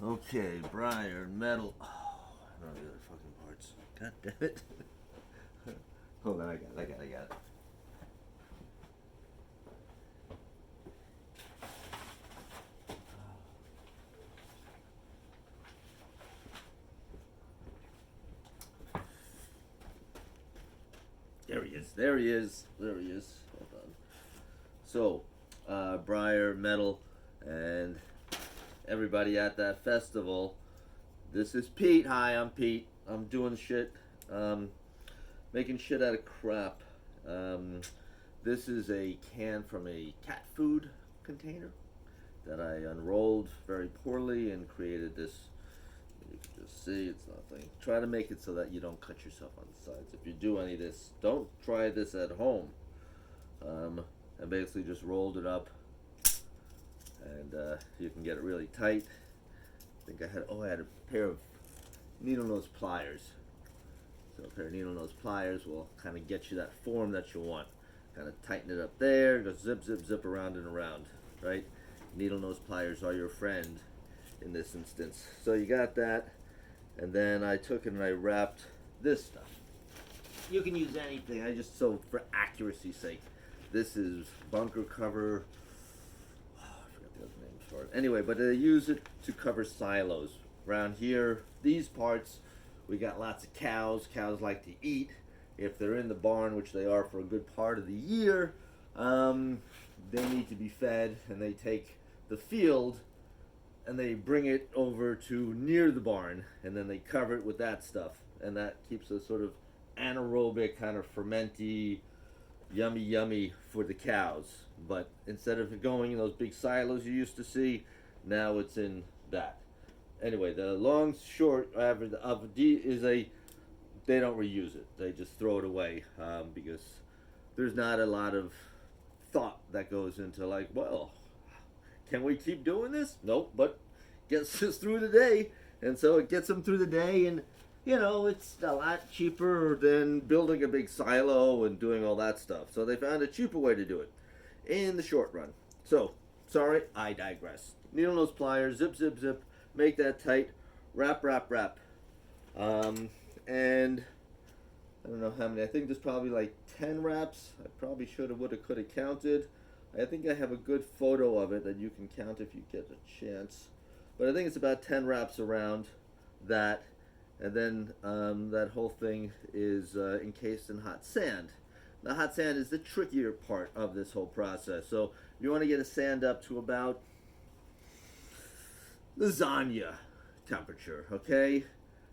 Okay, Briar, Mettle. Oh, I don't know the other fucking parts. God damn it. Hold on, I got it. There he is. Hold on. So, Briar, Mettle, and everybody at that festival. This is Pete. Hi, I'm Pete. I'm doing shit. Making shit out of crap. This is a can from a cat food container that I unrolled very poorly and created this. You can just see it's nothing. Try to make it so that you don't cut yourself on the sides. If you do any of this, don't try this at home. I basically just rolled it up, and you can get it really tight. I think I had a pair of needle nose pliers. So a pair of needle nose pliers will kind of get you that form that you want. Kind of tighten it up there, go zip, zip, zip around and around, right? Needle nose pliers are your friend in this instance. So you got that, and then I took it and I wrapped this stuff. You can use anything, so for accuracy's sake, this is bunker cover. Oh, I forgot the other names for it. Anyway, but I use it to cover silos. Around here, these parts, we got lots of cows. Cows like to eat. If they're in the barn, which they are for a good part of the year, they need to be fed, and they take the field and they bring it over to near the barn, and then they cover it with that stuff, and that keeps a sort of anaerobic kind of fermenty, yummy for the cows. But instead of it going in those big silos you used to see, now it's in that. Anyway, the long short of D is they don't reuse it. They just throw it away because there's not a lot of thought that goes into, like, well, can we keep doing this? Nope, but gets us through the day. And so it gets them through the day, and it's a lot cheaper than building a big silo and doing all that stuff. So they found a cheaper way to do it in the short run. So, sorry, I digress. Needle nose pliers, zip, zip, zip, make that tight, wrap. And I don't know how many. I think there's probably like 10 wraps. I probably could have counted. I think I have a good photo of it that you can count if you get a chance. But I think it's about 10 wraps around that. And then that whole thing is encased in hot sand. The hot sand is the trickier part of this whole process. So you want to get a sand up to about lasagna temperature, okay?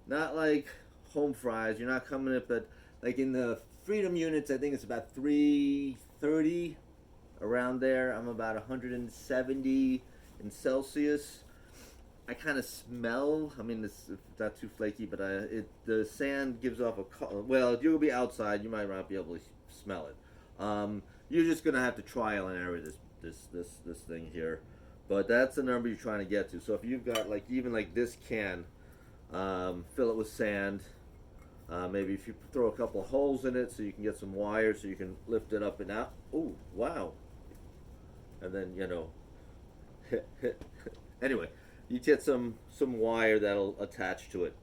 Not like home fries. You're not coming up at, like in the Freedom units, I think it's about 330 around there. I'm about 170 in Celsius. I kind of smell. I mean, it's not too flaky, but the sand gives off a color. Well, you'll be outside, you might not be able to smell it. You're just gonna have to trial and error this thing here, but that's the number you're trying to get to. So if you've got even like this can, fill it with sand. Maybe if you throw a couple holes in it so you can get some wire so you can lift it up and out. Oh, wow! And then anyway. You get some wire that'll attach to it.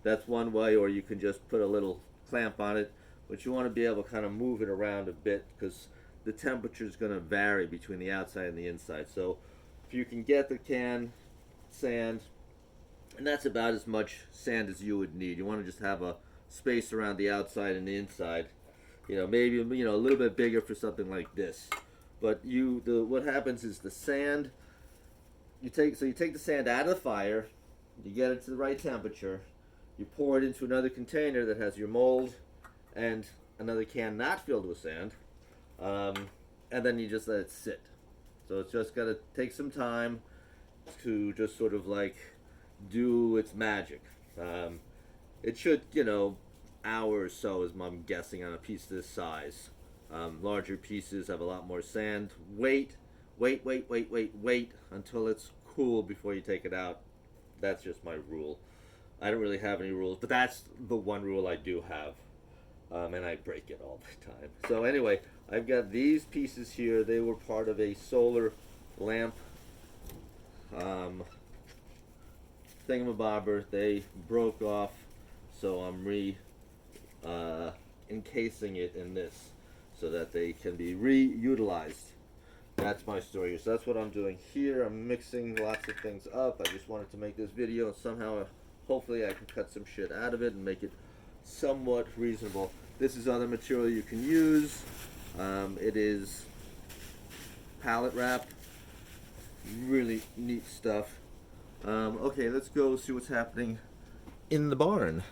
That's one way, or you can just put a little clamp on it, but you want to be able to kind of move it around a bit because the temperature is going to vary between the outside and the inside. So if you can get the can sand, and that's about as much sand as you would need. You want to just have a space around the outside and the inside. Maybe a little bit bigger for something like this. But what happens is the sand. You take the sand out of the fire, you get it to the right temperature, you pour it into another container that has your mold and another can not filled with sand, and then you just let it sit. So it's just got to take some time to just sort of like do its magic. It should, hour or so is I'm guessing on a piece this size. Larger pieces have a lot more sand. Wait until it's cool before you take it out. That's just my rule. I don't really have any rules, but that's the one rule I do have, and I break it all the time. So anyway, I've got these pieces here. They were part of a solar lamp thingamabobber, they broke off, so I'm encasing it in this so that they can be reutilized. That's my story. So that's what I'm doing here. I'm mixing lots of things up. I just wanted to make this video, and somehow, hopefully I can cut some shit out of it and make it somewhat reasonable. This is other material you can use. It is pallet wrap. Really neat stuff. Okay, let's go see what's happening in the barn.